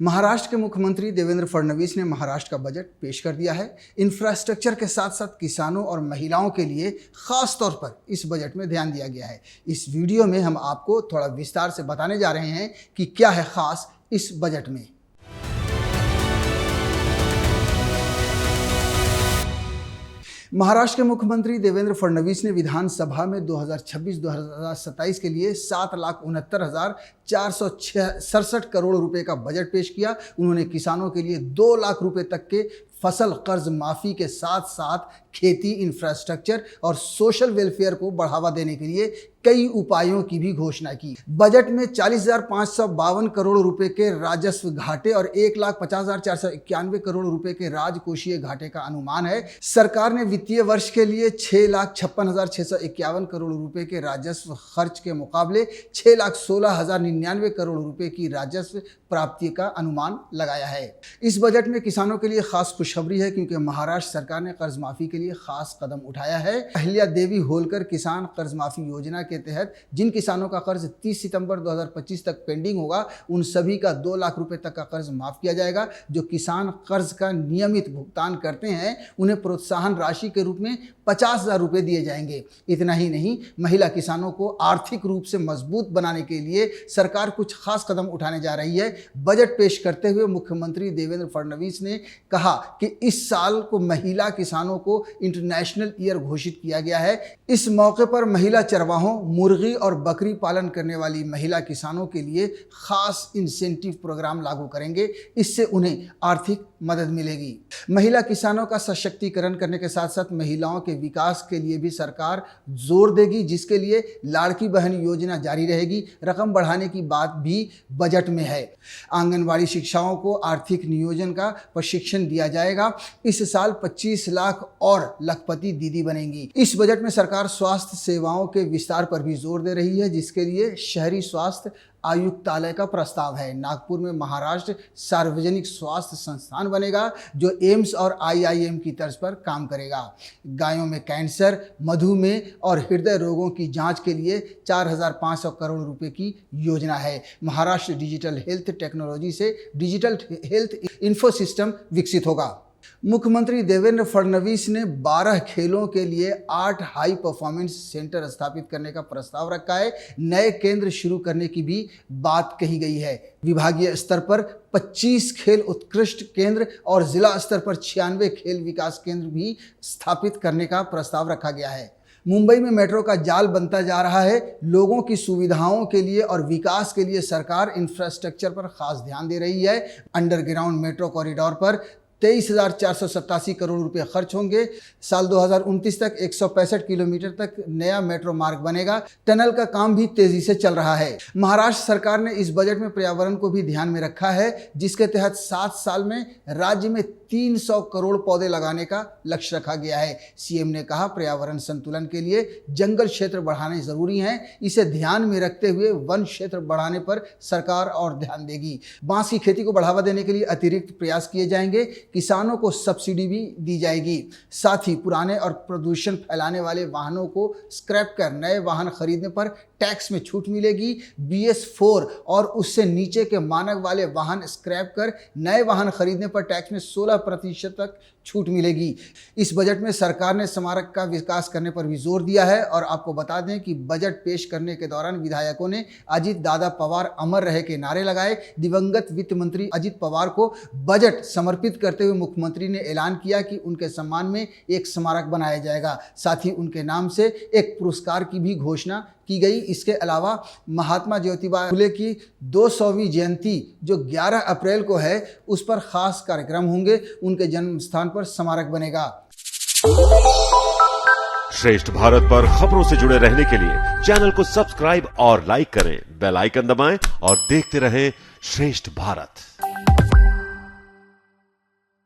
महाराष्ट्र के मुख्यमंत्री देवेंद्र फडणवीस ने महाराष्ट्र का बजट पेश कर दिया है। इंफ्रास्ट्रक्चर के साथ साथ किसानों और महिलाओं के लिए खास तौर पर इस बजट में ध्यान दिया गया है। इस वीडियो में हम आपको थोड़ा विस्तार से बताने जा रहे हैं कि क्या है खास इस बजट में। महाराष्ट्र के मुख्यमंत्री देवेंद्र फडणवीस ने विधानसभा में 2026-2027 के लिए 7,69,467 करोड़ रुपए का बजट पेश किया। उन्होंने किसानों के लिए 2 लाख रुपए तक के फसल कर्ज माफी के साथ साथ खेती, इंफ्रास्ट्रक्चर और सोशल वेलफेयर को बढ़ावा देने के लिए कई उपायों की भी घोषणा की। बजट में 40,552 करोड़ रुपए के राजस्व घाटे और 1,50,491 करोड़ रुपए के राजकोषीय घाटे का अनुमान है। सरकार ने वित्तीय वर्ष के लिए 6,56,651 करोड़ रुपए के राजस्व खर्च के मुकाबले 6,16,099 करोड़ रुपए की राजस्व प्राप्ति का अनुमान लगाया है। इस बजट में किसानों के लिए खास खुशखबरी है क्योंकि महाराष्ट्र सरकार ने कर्ज माफी के लिए खास कदम उठाया है। अहिल्या देवी होलकर किसान कर्ज माफी योजना के तहत जिन किसानों का कर्ज 30 सितंबर 2025 तक पेंडिंग होगा, उन सभी का 2 लाख रुपए तक का कर्ज माफ किया जाएगा। जो किसान कर्ज का नियमित भुगतान करते हैं उन्हें प्रोत्साहन राशि के रूप में 50,000 रुपए दिए जाएंगे। इतना ही नहीं, महिला किसानों को आर्थिक रूप से मजबूत बनाने के लिए सरकार कुछ खास कदम उठाने जा रही है। बजट पेश करते हुए मुख्यमंत्री देवेंद्र फडणवीस ने कहा कि इस साल को महिला किसानों को इंटरनेशनल ईयर घोषित किया गया है। इस मौके पर महिला चरवाहों, मुर्गी और बकरी पालन करने वाली महिला किसानों के लिए खास इंसेंटिव प्रोग्राम लागू करेंगे। इससे उन्हें आर्थिक मदद मिलेगी। महिला किसानों का सशक्तिकरण करने के साथ साथ महिलाओं के विकास के लिए भी सरकार जोर देगी, जिसके लिए लाड़की बहन योजना जारी रहेगी। रकम बढ़ाने की बात भी बजट में है। आंगनवाड़ी शिक्षाओं को आर्थिक नियोजन का प्रशिक्षण दिया जाएगा। इस साल 25 लाख और लखपति दीदी बनेंगी। इस बजट में सरकार स्वास्थ्य सेवाओं के विस्तार पर भी जोर दे रही है, जिसके लिए शहरी स्वास्थ्य आयुक्तालय का प्रस्ताव है। नागपुर में महाराष्ट्र सार्वजनिक स्वास्थ्य संस्थान बनेगा जो एम्स और IIM की तर्ज पर काम करेगा। गायों में कैंसर, मधुमेह और हृदय रोगों की जांच के लिए 4,500 करोड़ रुपए की योजना है। महाराष्ट्र डिजिटल हेल्थ टेक्नोलॉजी से डिजिटल हेल्थ इन्फो सिस्टम विकसित होगा। मुख्यमंत्री देवेंद्र फडणवीस ने 12 खेलों के लिए 8 हाई परफॉर्मेंस सेंटर स्थापित करने का प्रस्ताव रखा है। नए केंद्र शुरू करने की भी बात कही गई है। विभागीय स्तर पर 25 खेल उत्कृष्ट केंद्र और जिला स्तर पर 96 खेल विकास केंद्र भी स्थापित करने का प्रस्ताव रखा गया है। मुंबई में मेट्रो का जाल बनता जा रहा है। लोगों की सुविधाओं के लिए और विकास के लिए सरकार इंफ्रास्ट्रक्चर पर खास ध्यान दे रही है। अंडरग्राउंड मेट्रो कॉरिडोर पर 23,487 करोड़ रुपए खर्च होंगे। साल 2029 तक 165 किलोमीटर तक नया मेट्रो मार्ग बनेगा। टनल का काम भी तेजी से चल रहा है। महाराष्ट्र सरकार ने इस बजट में पर्यावरण को भी ध्यान में रखा है, जिसके तहत 7 साल में राज्य में 300 करोड़ पौधे लगाने का लक्ष्य रखा गया है। सीएम ने कहा, पर्यावरण संतुलन के लिए जंगल क्षेत्र बढ़ाने जरूरी हैं। इसे ध्यान में रखते हुए वन क्षेत्र बढ़ाने पर सरकार और ध्यान देगी। बांस की खेती को बढ़ावा देने के लिए अतिरिक्त प्रयास किए जाएंगे। किसानों को सब्सिडी भी दी जाएगी। साथ ही पुराने और प्रदूषण फैलाने वाले वाहनों को स्क्रैप कर नए वाहन खरीदने पर टैक्स में छूट मिलेगी। BS4 और उससे नीचे के मानक वाले वाहन स्क्रैप कर नए वाहन खरीदने पर टैक्स में 16% तक छूट मिलेगी। इस बजट में सरकार ने स्मारक का विकास करने पर भी जोर दिया है। और आपको बता दें कि बजट पेश करने के दौरान विधायकों ने अजित दादा पवार अमर रहे के नारे लगाए। दिवंगत वित्त मंत्री अजित पवार को बजट समर्पित करते हुए मुख्यमंत्री ने ऐलान किया कि उनके सम्मान में एक स्मारक बनाया जाएगा। साथ ही उनके नाम से एक पुरस्कार की भी घोषणा की गई। इसके अलावा महात्मा ज्योतिबा फुले की 200वीं जयंती जो 11 अप्रैल को है, उस पर खास कार्यक्रम होंगे। उनके जन्म स्थान पर स्मारक बनेगा। श्रेष्ठ भारत पर खबरों से जुड़े रहने के लिए चैनल को सब्सक्राइब और लाइक करें, बेल आइकन दबाएं और देखते रहें श्रेष्ठ भारत।